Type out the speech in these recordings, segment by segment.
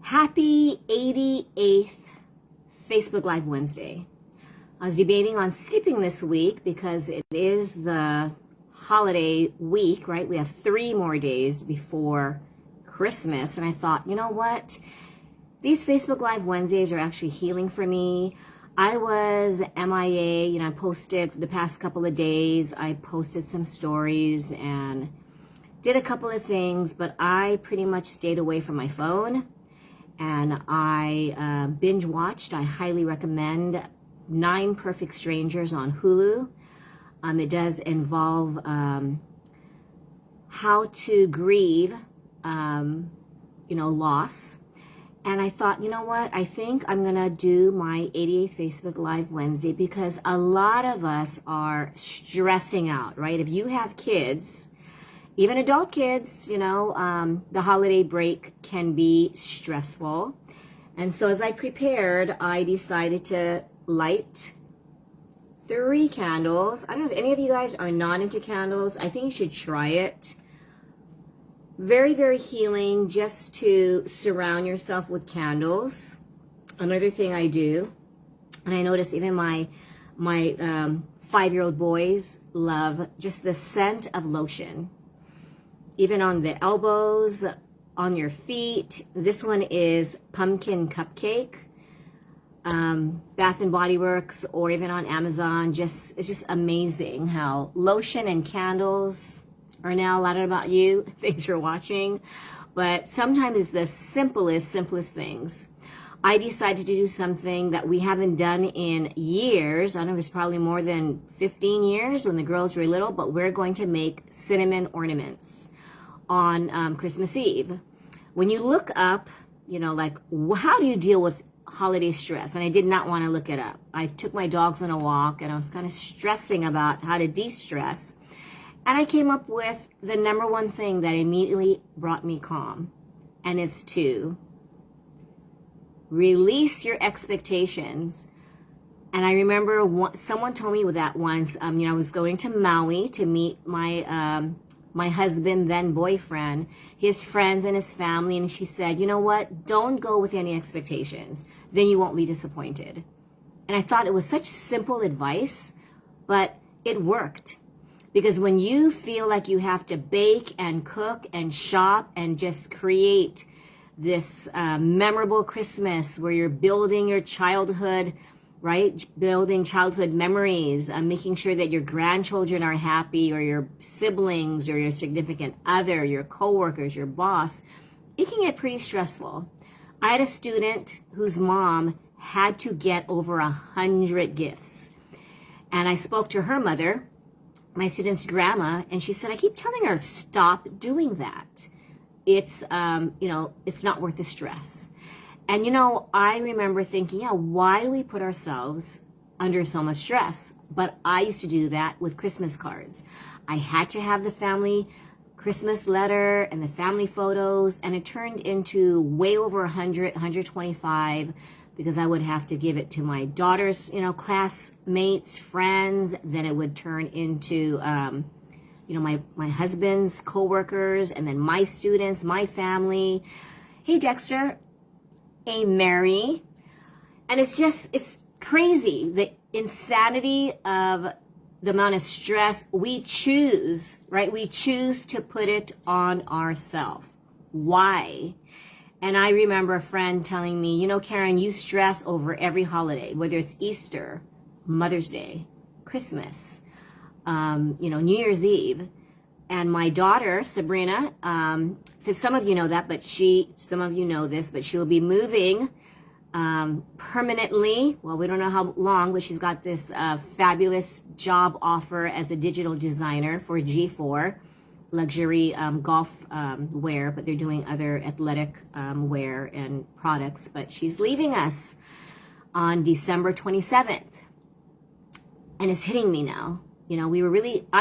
Happy 88th Facebook Live Wednesday. I was debating on skipping this week because it is the holiday week, right? We have 3 more days before Christmas. And I thought, you know what? These Facebook Live Wednesdays are actually healing for me. I was MIA, I posted the past couple of days. I posted some stories and did a couple of things, but I pretty much stayed away from my phone. And I binge watched. I highly recommend 9 Perfect Strangers on Hulu. It does involve how to grieve, loss. And I thought, you know what? I think I'm going to do my 88th Facebook Live Wednesday because a lot of us are stressing out, right? If you have kids, even adult kids, the holiday break can be stressful. And so as I prepared, I decided to light 3 candles. I don't know if any of you guys are not into candles. I think you should try it. Very, very healing just to surround yourself with candles. Another thing I do, and I notice even my 5-year-old boys love just the scent of lotion. Even on the elbows, on your feet. This one is Pumpkin Cupcake, Bath and Body Works, or even on Amazon. It's just amazing how lotion and candles are now a lot about you. Thanks for watching. But sometimes it's the simplest things. I decided to do something that we haven't done in years. I don't know if it's probably more than 15 years when the girls were little, but we're going to make cinnamon ornaments on Christmas Eve. When you look up, how do you deal with holiday stress? And I did not want to look it up. I took my dogs on a walk and I was kind of stressing about how to de-stress. And I came up with the number one thing that immediately brought me calm. And it's to release your expectations. And I remember someone told me that once, I was going to Maui to meet my husband, then boyfriend, his friends and his family. And she said, you know what? Don't go with any expectations. Then you won't be disappointed. And I thought it was such simple advice, but it worked. Because when you feel like you have to bake and cook and shop and just create this memorable Christmas where you're building your childhood, right? Building childhood memories, making sure that your grandchildren are happy, or your siblings, or your significant other, your coworkers, your boss. It can get pretty stressful. I had a student whose mom had to get over 100 gifts. And I spoke to her mother, my student's grandma, and she said, I keep telling her, stop doing that. It's, it's not worth the stress. And, I remember thinking, why do we put ourselves under so much stress? But I used to do that with Christmas cards. I had to have the family Christmas letter and the family photos, and it turned into way over 100, 125, because I would have to give it to my daughter's, classmates, friends. Then it would turn into, my husband's coworkers, and then my students, my family. Hey, Dexter. A Mary. And it's crazy, the insanity of the amount of stress we choose, right? We choose to put it on ourselves. Why? And I remember a friend telling me, Karen, you stress over every holiday, whether it's Easter, Mother's Day, Christmas, New Year's Eve. And my daughter, Sabrina, some of you know that, but some of you know this, but she'll be moving permanently. Well, we don't know how long, but she's got this fabulous job offer as a digital designer for G4, luxury golf wear, but they're doing other athletic wear and products. But she's leaving us on December 27th. And it's hitting me now. I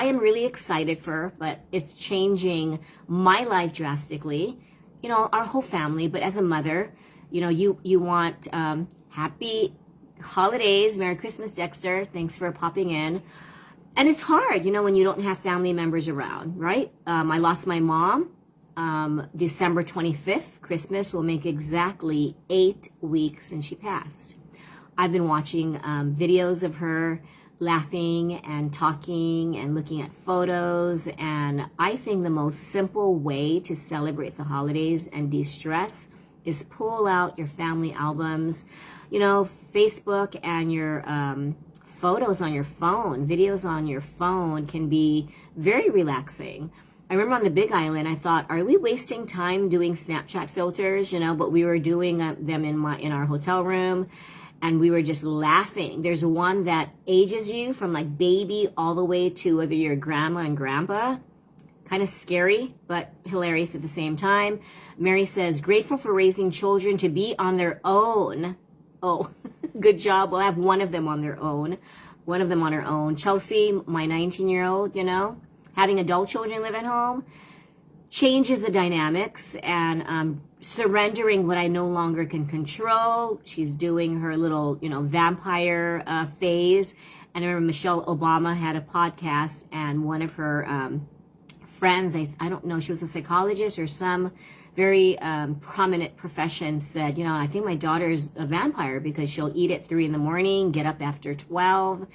am really excited for her, but it's changing my life drastically, our whole family. But as a mother, you want happy holidays. Merry Christmas, Dexter. Thanks for popping in. And it's hard, when you don't have family members around, right? I lost my mom December 25th, Christmas, will make exactly 8 weeks since she passed. I've been watching videos of her laughing and talking and looking at photos, and I think the most simple way to celebrate the holidays and de-stress is pull out your family albums, Facebook, and your photos on your phone, videos on your phone can be very relaxing. I remember on the Big Island, I thought, are we wasting time doing Snapchat filters? But we were doing them in our hotel room, and we were just laughing. There's one that ages you from like baby all the way to whether you're grandma and grandpa. Kind of scary, but hilarious at the same time. Mary says, grateful for raising children to be on their own. Oh, good job. We'll have one of them on their own. One of them on her own. Chelsea, my 19-year-old, having adult children live at home changes the dynamics, and surrendering what I no longer can control. She's doing her little, vampire phase. And I remember Michelle Obama had a podcast, and one of her friends, I don't know, she was a psychologist or some very prominent profession, said, I think my daughter's a vampire because she'll eat at 3 a.m, get up after 12.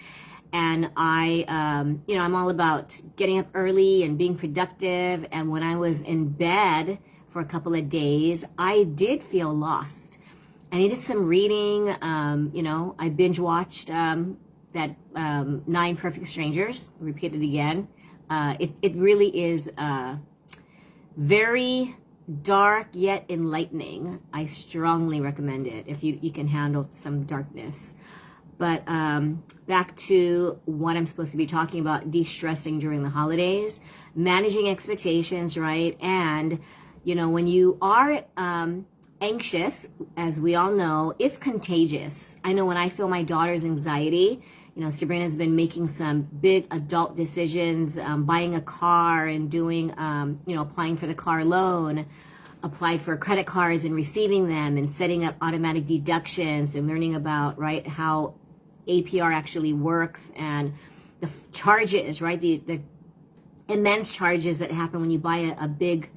And I'm all about getting up early and being productive. And when I was in bed for a couple of days, I did feel lost. I needed some reading. I binge watched that 9 Perfect Strangers, repeat it again. It really is very dark yet enlightening. I strongly recommend it if you can handle some darkness. But back to what I'm supposed to be talking about, de-stressing during the holidays, managing expectations, right? And, when you are anxious, as we all know, it's contagious. I know when I feel my daughter's anxiety, Sabrina's been making some big adult decisions, buying a car and doing, applying for the car loan, applied for credit cards and receiving them, and setting up automatic deductions and learning about, right, how APR actually works, and the charges, right, the immense charges that happen when you buy a big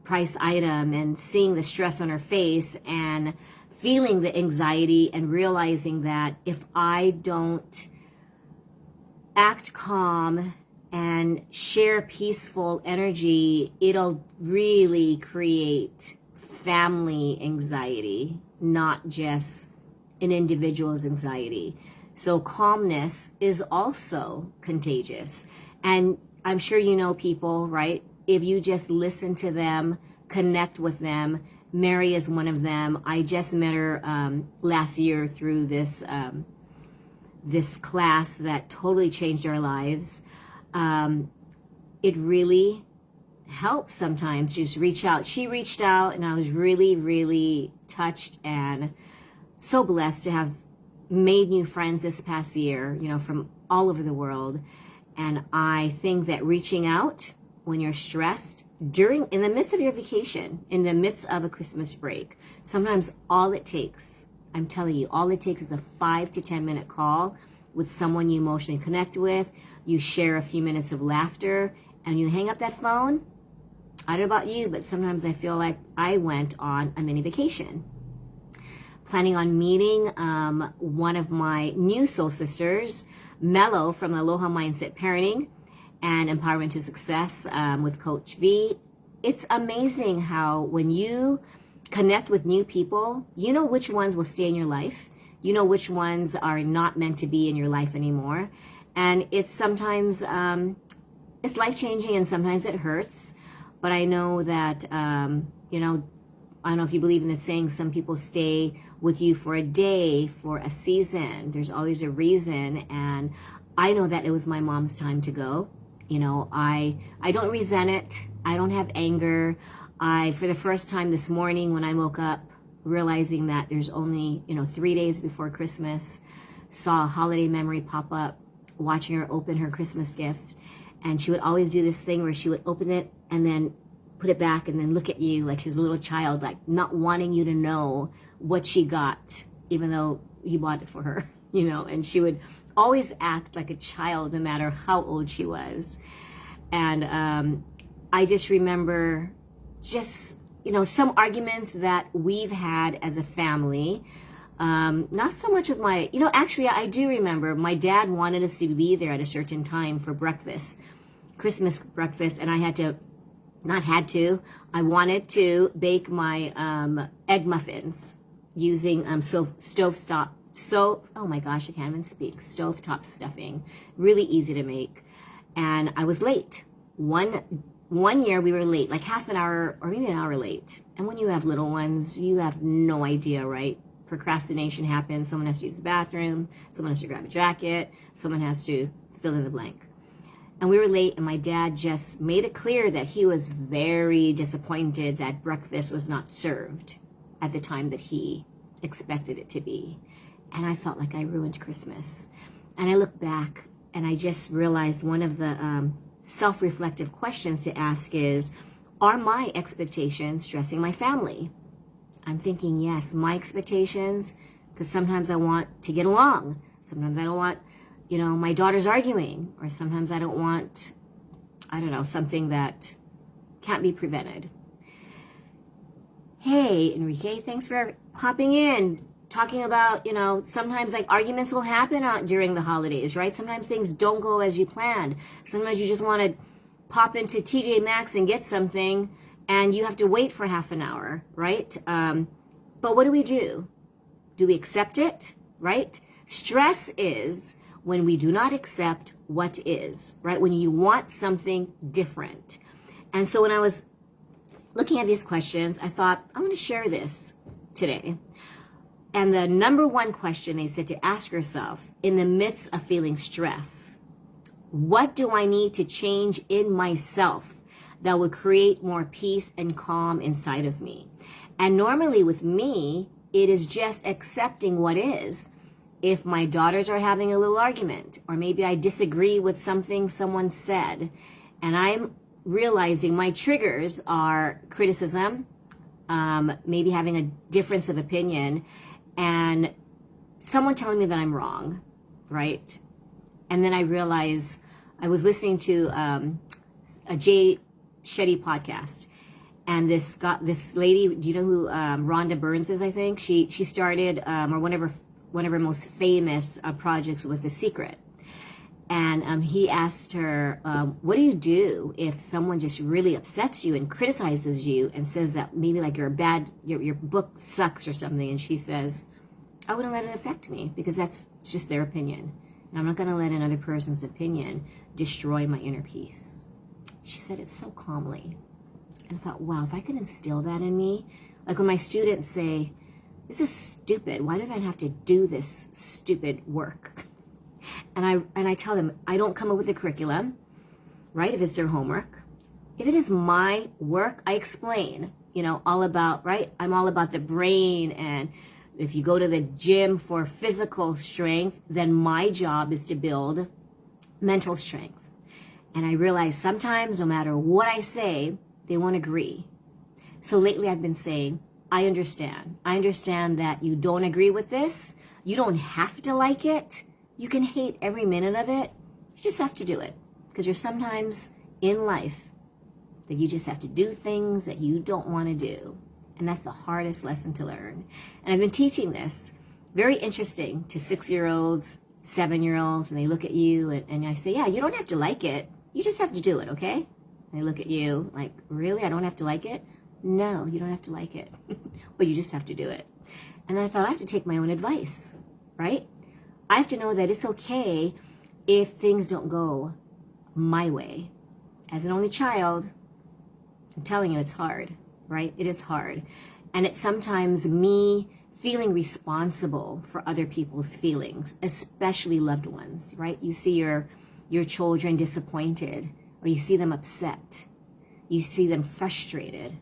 price item, and seeing the stress on her face and feeling the anxiety and realizing that if I don't act calm and share peaceful energy, it'll really create family anxiety, not just an individual's anxiety. So calmness is also contagious. And I'm sure people, right? If you just listen to them, connect with them. Mary is one of them. I just met her last year through this class that totally changed our lives. It really helps sometimes just reach out. She reached out, and I was really, really touched and so blessed to have made new friends this past year, from all over the world. And I think that reaching out when you're stressed in the midst of your vacation, in the midst of a Christmas break, sometimes all it takes, I'm telling you, all it takes is a 5 to 10 minute call with someone you emotionally connect with. You share a few minutes of laughter, and you hang up that phone. I don't know about you, but sometimes I feel like I went on a mini vacation. Planning on meeting one of my new soul sisters, Mello, from Aloha Mindset Parenting and Empowerment to Success with Coach V. It's amazing how when you connect with new people, you know which ones will stay in your life. You know which ones are not meant to be in your life anymore. And it's sometimes, it's life-changing, and sometimes it hurts. But I know that, I don't know if you believe in the saying, some people stay with you for a day, for a season. There's always a reason. And I know that it was my mom's time to go. I don't resent it. I don't have anger. For the first time this morning when I woke up, realizing that there's only, 3 days before Christmas, saw a holiday memory pop up, watching her open her Christmas gift. And she would always do this thing where she would open it and then put it back and then look at you like she's a little child, like not wanting you to know what she got, even though you bought it for her, and she would always act like a child no matter how old she was. And I just remember just, some arguments that we've had as a family. Not so much with actually, I do remember my dad wanted us to be there at a certain time for breakfast, Christmas breakfast, and I wanted to bake my egg muffins using stovetop. Oh my gosh, I can't even speak. Stovetop stuffing, really easy to make, and I was late. One year we were late, like half an hour or maybe an hour late. And when you have little ones, you have no idea, right? Procrastination happens. Someone has to use the bathroom. Someone has to grab a jacket. Someone has to fill in the blank. And we were late, and my dad just made it clear that he was very disappointed that breakfast was not served at the time that he expected it to be. And I felt like I ruined Christmas. And I look back, and I just realized one of the self-reflective questions to ask is, are my expectations stressing my family? I'm thinking, yes, my expectations, because sometimes I want to get along. Sometimes I don't want, my daughter's arguing, or sometimes I don't want, something that can't be prevented. Hey, Enrique, thanks for hopping in, talking about, sometimes like arguments will happen during the holidays, right? Sometimes things don't go as you planned. Sometimes you just want to pop into TJ Maxx and get something, and you have to wait for half an hour, right? But what do? Do we accept it, right? Stress is when we do not accept what is, right? When you want something different. And so when I was looking at these questions, I thought, I want to share this today. And the number one question they said to ask yourself in the midst of feeling stress, what do I need to change in myself that would create more peace and calm inside of me? And normally with me, it is just accepting what is. If my daughters are having a little argument, or maybe I disagree with something someone said, and I'm realizing my triggers are criticism, maybe having a difference of opinion, and someone telling me that I'm wrong, right? And then I realize I was listening to a Jay Shetty podcast, and this lady, do you know who Rhonda Burns is? I think she started or one of her most famous projects was The Secret, and he asked her, what do you do if someone just really upsets you and criticizes you and says that maybe like your book sucks or something? And she says, I wouldn't let it affect me, because that's just their opinion, and I'm not going to let another person's opinion destroy my inner peace. She said it so calmly. And I thought, wow, if I could instill that in me, like when my students say, this is stupid, why do I have to do this stupid work? And I tell them, I don't come up with the curriculum, right, if it's their homework. If it is my work, I explain, all about, right? I'm all about the brain, and if you go to the gym for physical strength, then my job is to build mental strength. And I realize sometimes, no matter what I say, they won't agree. So lately I've been saying, I understand. I understand that you don't agree with this. You don't have to like it. You can hate every minute of it. You just have to do it. Because there's sometimes in life that you just have to do things that you don't want to do. And that's the hardest lesson to learn. And I've been teaching this. Very interesting to 6-year-olds, 7-year-olds, and they look at you and I say, yeah, you don't have to like it. You just have to do it, okay? And they look at you like, really? I don't have to like it? No, you don't have to like it. But you just have to do it. And then I thought, I have to take my own advice, right? I have to know that it's okay if things don't go my way. As an only child, I'm telling you, it's hard, right? It is hard. And it's sometimes me feeling responsible for other people's feelings, especially loved ones, right? You see your children disappointed, or you see them upset. You see them frustrated.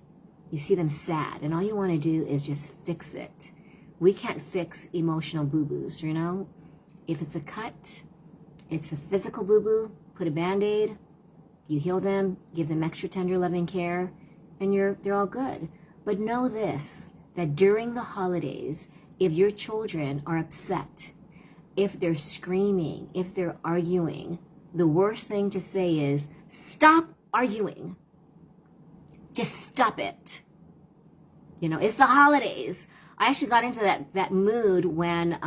You see them sad. And all you want to do is just fix it. We can't fix emotional boo-boos, If it's a cut, it's a physical boo-boo, put a Band-Aid, you heal them, give them extra tender loving care, and they're all good. But know this, that during the holidays, if your children are upset, if they're screaming, if they're arguing, the worst thing to say is, stop arguing. Just stop it. You know, it's the holidays. I actually got into that mood when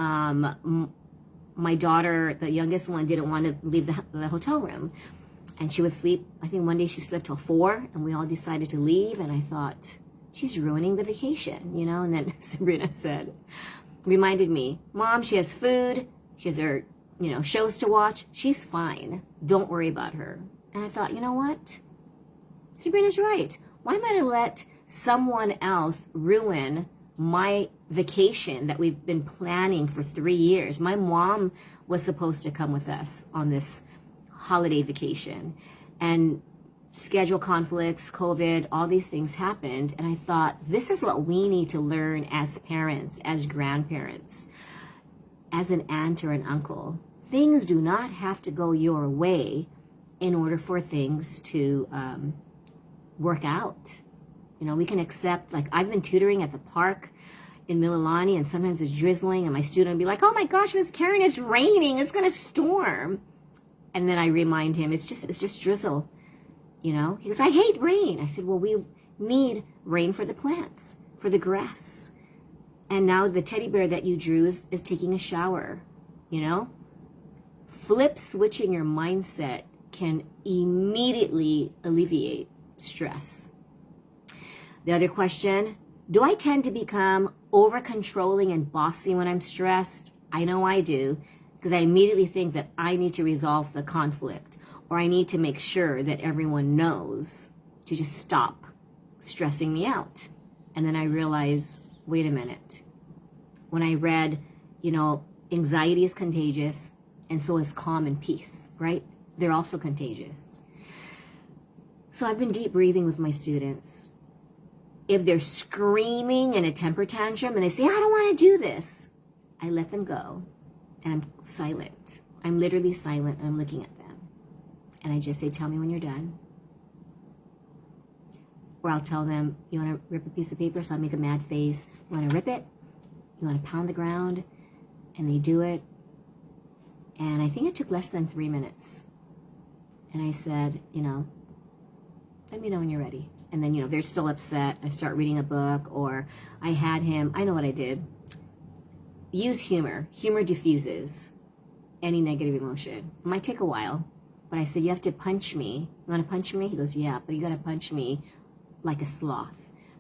my daughter, the youngest one, didn't want to leave the hotel room. And she would sleep. I think one day she slept till 4, and we all decided to leave. And I thought, she's ruining the vacation, you know? And then Sabrina reminded me, Mom, she has food. She has her, you know, shows to watch. She's fine. Don't worry about her. And I thought, you know what? Sabrina's right. Why am I going to let someone else ruin my vacation that we've been planning for 3 years? My mom was supposed to come with us on this holiday vacation, and schedule conflicts, COVID, all these things happened. And I thought, this is what we need to learn as parents, as grandparents, as an aunt or an uncle. Things do not have to go your way in order for things to work out. You know, we can accept, like, I've been tutoring at the park in Mililani, and sometimes it's drizzling, and my student will be like, oh my gosh, Miss Karen, it's raining, it's going to storm. And then I remind him, it's just drizzle, you know? He goes, I hate rain. I said, well, we need rain for the plants, for the grass. And now the teddy bear that you drew is taking a shower, you know? Flip switching your mindset can immediately alleviate stress. The other question, do I tend to become over-controlling and bossy when I'm stressed? I know I do, because I immediately think that I need to resolve the conflict, or I need to make sure that everyone knows to just stop stressing me out. And then I realize, wait a minute. When I read, you know, anxiety is contagious, and so is calm and peace, right? They're also contagious. So I've been deep breathing with my students. If they're screaming in a temper tantrum and they say, I don't want to do this, I let them go, and I'm silent. I'm literally silent, and I'm looking at them. And I just say, tell me when you're done. Or I'll tell them, you want to rip a piece of paper? So I'll make a mad face. You want to rip it? You want to pound the ground? And they do it. And I think it took less than 3 minutes. And I said, you know, let me know when you're ready. And then, you know, they're still upset. I start reading a book, or I know what I did. Use humor. Humor diffuses any negative emotion. It might take a while, but I said, you have to punch me. You want to punch me? He goes, yeah, but you got to punch me like a sloth.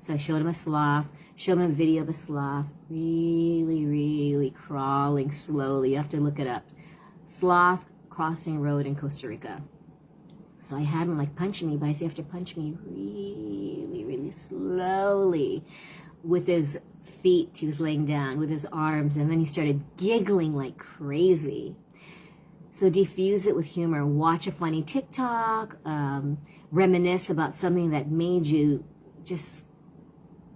So I showed him a sloth, showed him a video of a sloth, really, really crawling slowly. You have to look it up. Sloth crossing road in Costa Rica. So I had him like punching me, but I said, you have to punch me really, really slowly. With his feet, he was laying down, with his arms, and then he started giggling like crazy. So diffuse it with humor. Watch a funny TikTok, reminisce about something that made you just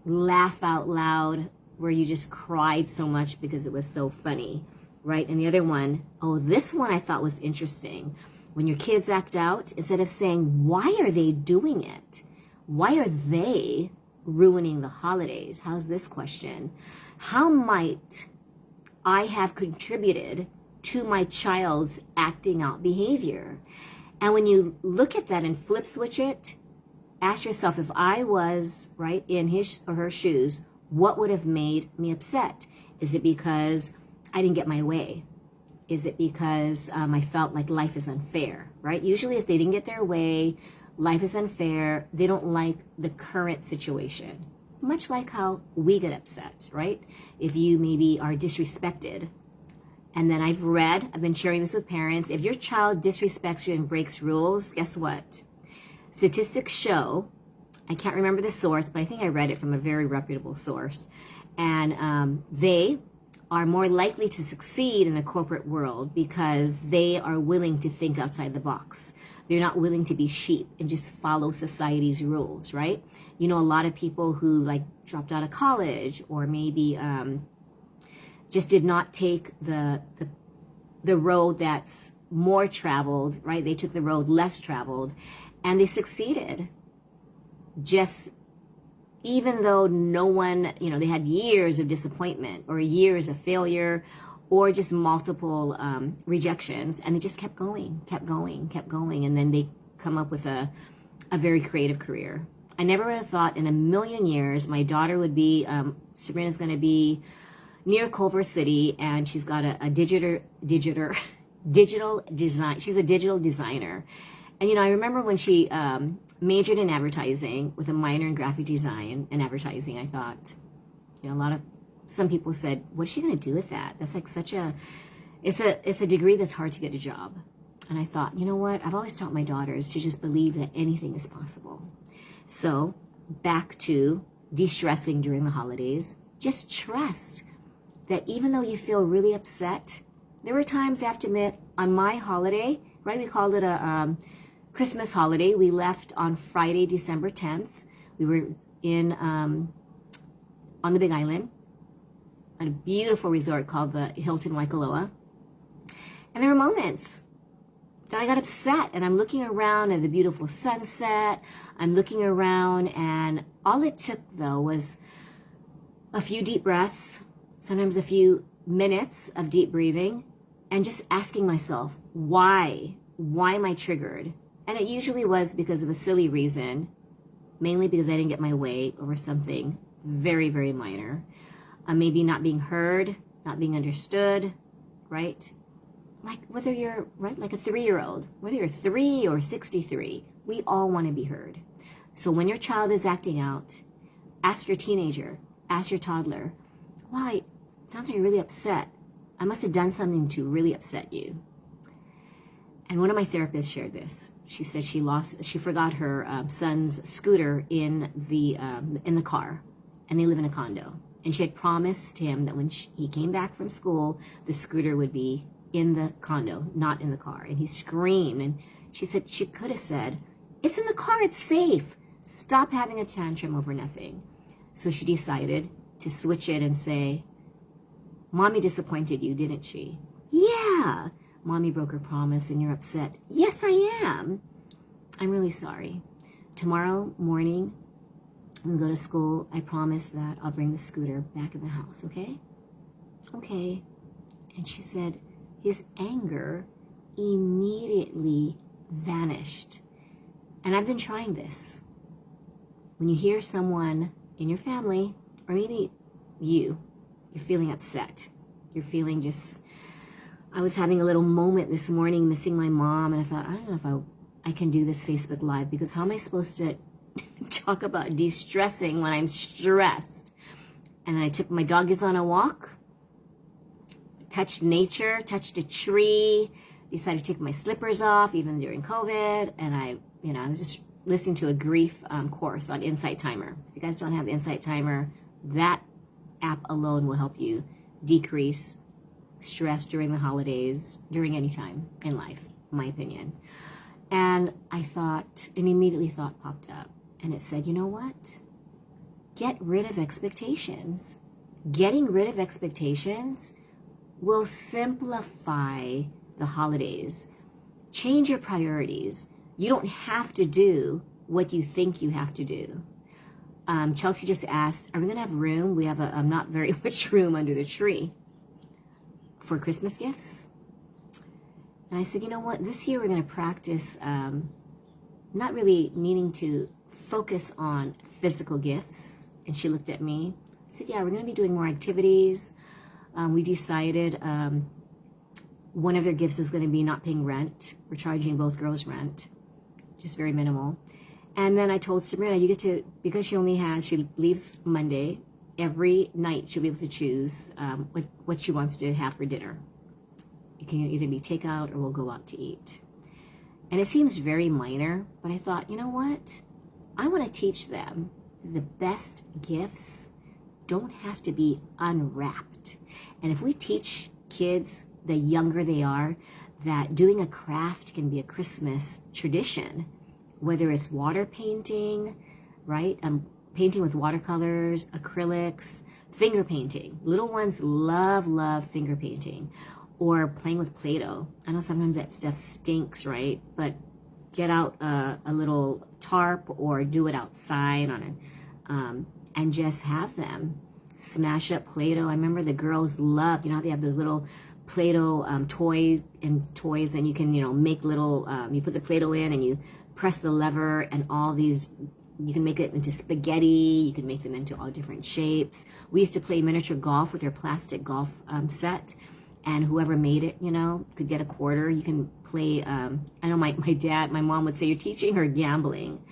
laugh out loud, where you just cried so much because it was so funny, right? And the other one, this one I thought was interesting. When your kids act out, instead of saying, why are they doing it? Why are they ruining the holidays? How's this question? How might I have contributed to my child's acting out behavior? And when you look at that and flip switch it, ask yourself, if I was right in his or her shoes, what would have made me upset? Is it because I didn't get my way? Is it because I felt like life is unfair, right? Usually if they didn't get their way, life is unfair, they don't like the current situation. Much like how we get upset, right? If you maybe are disrespected. And then I've been sharing this with parents, if your child disrespects you and breaks rules, guess what? Statistics show, I can't remember the source, but I think I read it from a very reputable source. And they are more likely to succeed in the corporate world because they are willing to think outside the box. They're not willing to be sheep and just follow society's rules, right? You know, a lot of people who like dropped out of college, or maybe just did not take the road that's more traveled, right? They took the road less traveled, and they succeeded. Just even though no one, you know, they had years of disappointment or years of failure or just multiple rejections, and they just kept going. And then they come up with a very creative career. I never would have thought in a million years my daughter would be, Sabrina's going to be near Culver City, and she's got a digital design. She's a digital designer. And, I remember when she majored in advertising with a minor in graphic design and advertising, I thought, some people said, what's she going to do with that? That's like it's a degree that's hard to get a job. And I thought, you know what? I've always taught my daughters to just believe that anything is possible. So back to de-stressing during the holidays, just trust that even though you feel really upset, there were times, I have to admit, on my holiday, right? We called it a Christmas holiday. We left on Friday, December 10th. We were on the Big Island at a beautiful resort called the Hilton Waikoloa. And there were moments that I got upset, and I'm looking around at the beautiful sunset. I'm looking around, and all it took, though, was a few deep breaths, sometimes a few minutes of deep breathing, and just asking myself, why? Why am I triggered? And it usually was because of a silly reason, mainly because I didn't get my way over something very, very minor. Maybe not being heard, not being understood, right? Like whether you're, right, like a 3-year-old, whether you're 3 or 63, we all want to be heard. So when your child is acting out, ask your teenager, ask your toddler, why? It sounds like you're really upset. I must have done something to really upset you. And one of my therapists shared this. She said she forgot her son's scooter in the car, and they live in a condo. And she had promised him that when he came back from school, the scooter would be in the condo, not in the car. And he screamed, and she said she could have said, it's in the car, it's safe. Stop having a tantrum over nothing. So she decided to switch it and say, Mommy disappointed you, didn't she? Yeah. Mommy broke her promise and you're upset. Yes, I am. I'm really sorry. Tomorrow morning, when we go to school, I promise that I'll bring the scooter back in the house, okay? Okay. And she said, his anger immediately vanished. And I've been trying this. When you hear someone in your family, or maybe you're feeling upset. You're feeling just, I was having a little moment this morning missing my mom, and I thought, I don't know if I can do this Facebook Live, because how am I supposed to talk about de-stressing when I'm stressed? And I took my doggies on a walk, touched nature, touched a tree, decided to take my slippers off even during COVID, and I was just listening to a grief course on Insight Timer. If you guys don't have Insight Timer, that app alone will help you decrease stress during the holidays, during any time in life, in my opinion. And I thought, an immediately thought popped up, and it said, you know what? Get rid of expectations. Getting rid of expectations will simplify the holidays. Change your priorities. You don't have to do what you think you have to do. Chelsea just asked, are we going to have room? We have not very much room under the tree for Christmas gifts. And I said, you know what? This year we're going to practice not really needing to focus on physical gifts. And she looked at me. I said, yeah, we're going to be doing more activities. We decided one of their gifts is going to be not paying rent. We're charging both girls rent, just very minimal. And then I told Sabrina, you get to, because she leaves Monday, every night she'll be able to choose what she wants to have for dinner. It can either be takeout or we'll go out to eat. And it seems very minor, but I thought, you know what? I want to teach them the best gifts don't have to be unwrapped. And if we teach kids, the younger they are, that doing a craft can be a Christmas tradition, whether it's water painting, right? Painting with watercolors, acrylics, finger painting. Little ones love finger painting, or playing with Play-Doh. I know sometimes that stuff stinks, right? But get out a little tarp or do it outside and just have them smash up Play-Doh. I remember the girls loved, they have those little Play-Doh toys, and you can, make little, you put the Play-Doh in and you press the lever, and all these You can make it into spaghetti. You can make them into all different shapes. We used to play miniature golf with their plastic golf set. And whoever made it, you know, could get a quarter. You can play, I know my mom would say, you're teaching her gambling.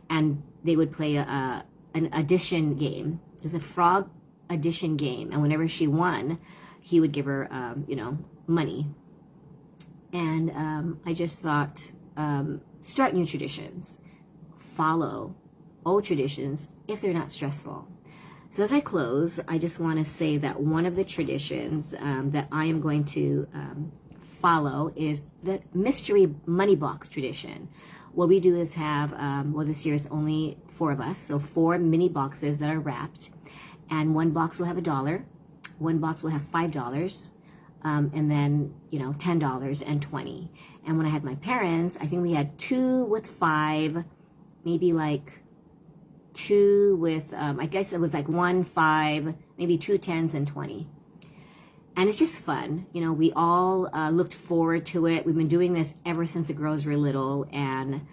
And they would play an addition game. It's a frog addition game. And whenever she won, he would give her, you know, money. And I just thought, start new traditions. Follow old traditions if they're not stressful. So as I close, I just want to say that one of the traditions that I am going to follow is the mystery money box tradition. What we do is have, well, this year is only 4 of us, so 4 mini boxes that are wrapped. And one box will have $1, one box will have $5, and then, you know, $10 and $20. And when I had my parents, I think we had 2 with 5, maybe like 2 with, I guess it was like 1, 5, maybe 2 10s and 20. And it's just fun. You know, we all looked forward to it. We've been doing this ever since the girls were little, and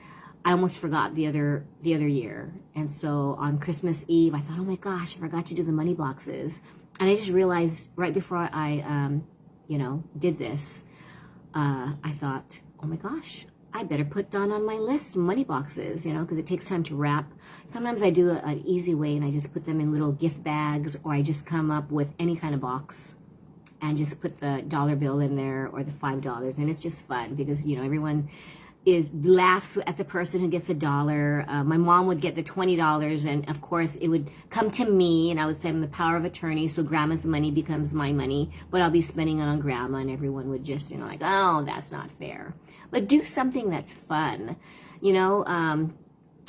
I almost forgot the other year. And so on Christmas Eve, I thought, oh my gosh, I forgot to do the money boxes. And I just realized right before I, you know, did this, I thought, oh my gosh, I better put down on my list money boxes, you know, because it takes time to wrap. Sometimes I do an easy way and I just put them in little gift bags, or I just come up with any kind of box and just put the dollar bill in there or the $5. And it's just fun because, you know, everyone laughs at the person who gets $1. My mom would get the $20, and of course it would come to me, and I would send the power of attorney, so grandma's money becomes my money, but I'll be spending it on grandma, and everyone would just, you know, like, oh, that's not fair. But do something that's fun, you know.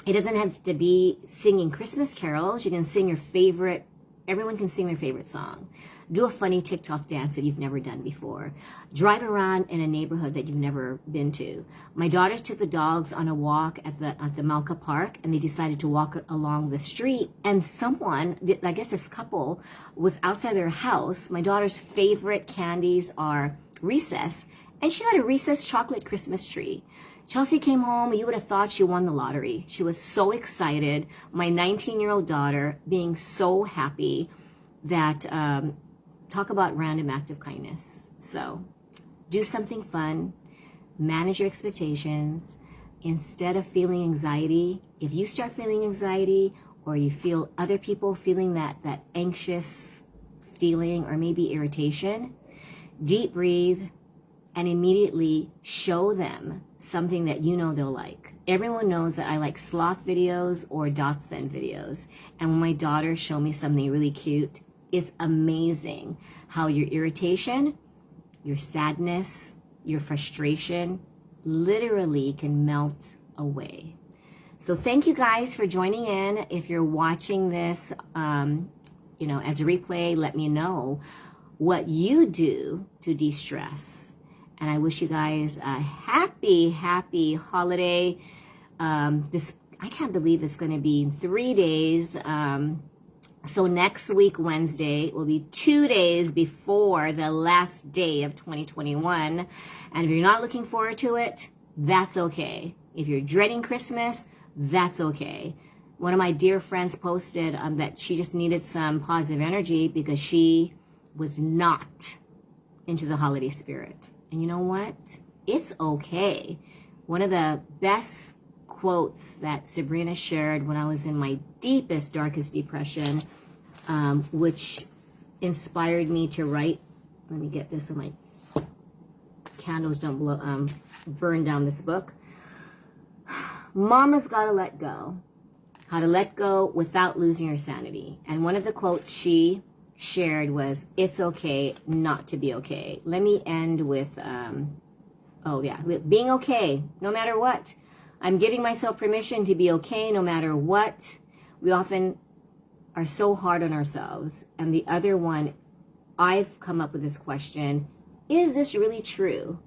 It doesn't have to be singing Christmas carols. You can sing your favorite, everyone can sing their favorite song. Do a funny TikTok dance that you've never done before. Drive around in a neighborhood that you've never been to. My daughters took the dogs on a walk at the Malka Park, and they decided to walk along the street. And someone, I guess this couple, was outside their house. My daughter's favorite candies are Recess, and she got a Recess chocolate Christmas tree. Chelsea came home, and you would have thought she won the lottery. She was so excited. My 19-year-old daughter being so happy that, talk about random act of kindness. So do something fun, manage your expectations. Instead of feeling anxiety, if you start feeling anxiety, or you feel other people feeling that anxious feeling, or maybe irritation, deep breathe and immediately show them something that you know they'll like. Everyone knows that I like sloth videos or Dotson videos. And when my daughters show me something really cute, it's amazing how your irritation, your sadness, your frustration literally can melt away. So thank you guys for joining in. If you're watching this, you know, as a replay, let me know what you do to de-stress. And I wish you guys a happy holiday. I can't believe it's going to be 3 days. So next week, Wednesday, will be 2 days before the last day of 2021. And if you're not looking forward to it, that's okay. If you're dreading Christmas, that's okay. One of my dear friends posted that she just needed some positive energy because she was not into the holiday spirit. And you know what? It's okay. One of the best quotes that Sabrina shared when I was in my deepest, darkest depression, which inspired me to write. Let me get this so my candles don't burn down this book. Mama's Gotta Let Go. How to let go without losing your sanity. And one of the quotes she shared was, it's okay not to be okay. Let me end with, being okay no matter what. I'm giving myself permission to be okay no matter what. We often are so hard on ourselves. And the other one, I've come up with this question, is this really true?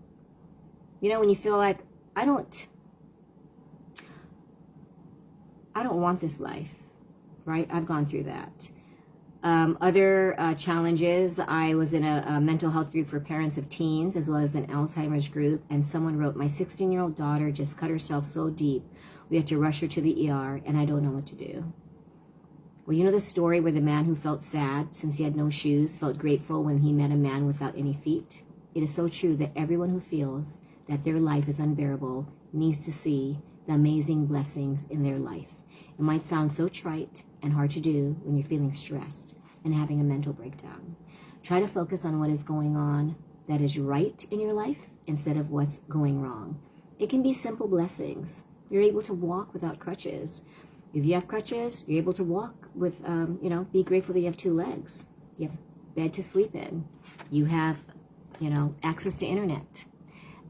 You know, when you feel like, I don't want this life, right? I've gone through that. Other challenges, I was in a mental health group for parents of teens as well as an Alzheimer's group, and someone wrote, my 16-year-old daughter just cut herself so deep we had to rush her to the ER and I don't know what to do. Well, you know the story where the man who felt sad since he had no shoes felt grateful when he met a man without any feet? It is so true that everyone who feels that their life is unbearable needs to see the amazing blessings in their life. It might sound so trite and hard to do when you're feeling stressed and having a mental breakdown. Try to focus on what is going on that is right in your life instead of what's going wrong. It can be simple blessings. You're able to walk without crutches. If you have crutches, you're able to walk with, be grateful that you have 2 legs. You have a bed to sleep in. You have, access to internet.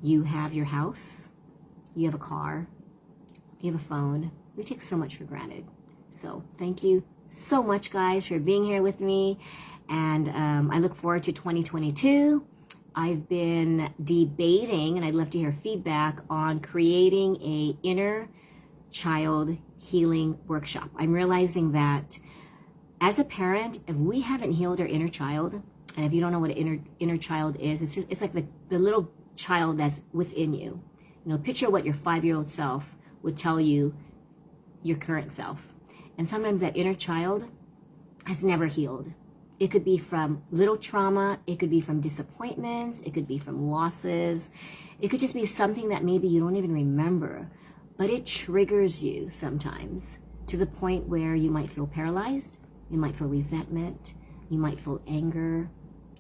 You have your house. You have a car. You have a phone. We take so much for granted. So thank you so much, guys, for being here with me. And I look forward to 2022. I've been debating, and I'd love to hear feedback on creating a inner child healing workshop. I'm realizing that as a parent, if we haven't healed our inner child, and if you don't know what an inner child is, it's like the little child that's within you. Picture what your 5-year-old self would tell you your current self. And sometimes that inner child has never healed. It could be from little trauma. It could be from disappointments. It could be from losses. It could just be something that maybe you don't even remember, but it triggers you sometimes to the point where you might feel paralyzed. You might feel resentment. You might feel anger,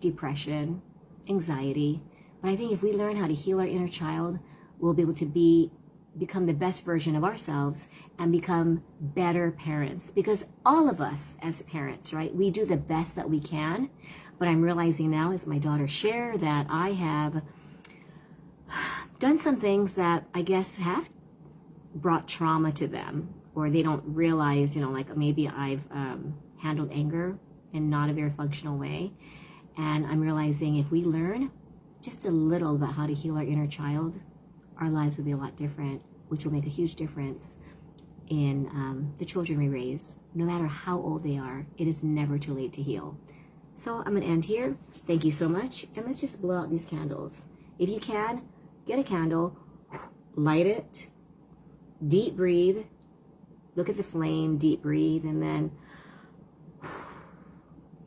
depression, anxiety. But I think if we learn how to heal our inner child, we'll be able to become the best version of ourselves and become better parents. Because all of us as parents, right, we do the best that we can. But I'm realizing now, as my daughters share, that I have done some things that I guess have brought trauma to them, or they don't realize, like maybe I've handled anger in not a very functional way. And I'm realizing if we learn just a little about how to heal our inner child, our lives will be a lot different, which will make a huge difference in the children we raise. No matter how old they are, it is never too late to heal. So I'm going to end here. Thank you so much. And let's just blow out these candles. If you can, get a candle, light it, deep breathe, look at the flame, deep breathe, and then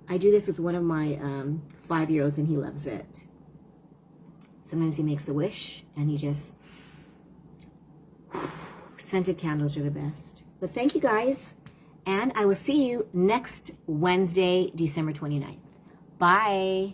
I do this with one of my 5-year-olds, and he loves it. Sometimes he makes a wish, and he just... Scented candles are the best. But thank you, guys, and I will see you next Wednesday, December 29th. Bye.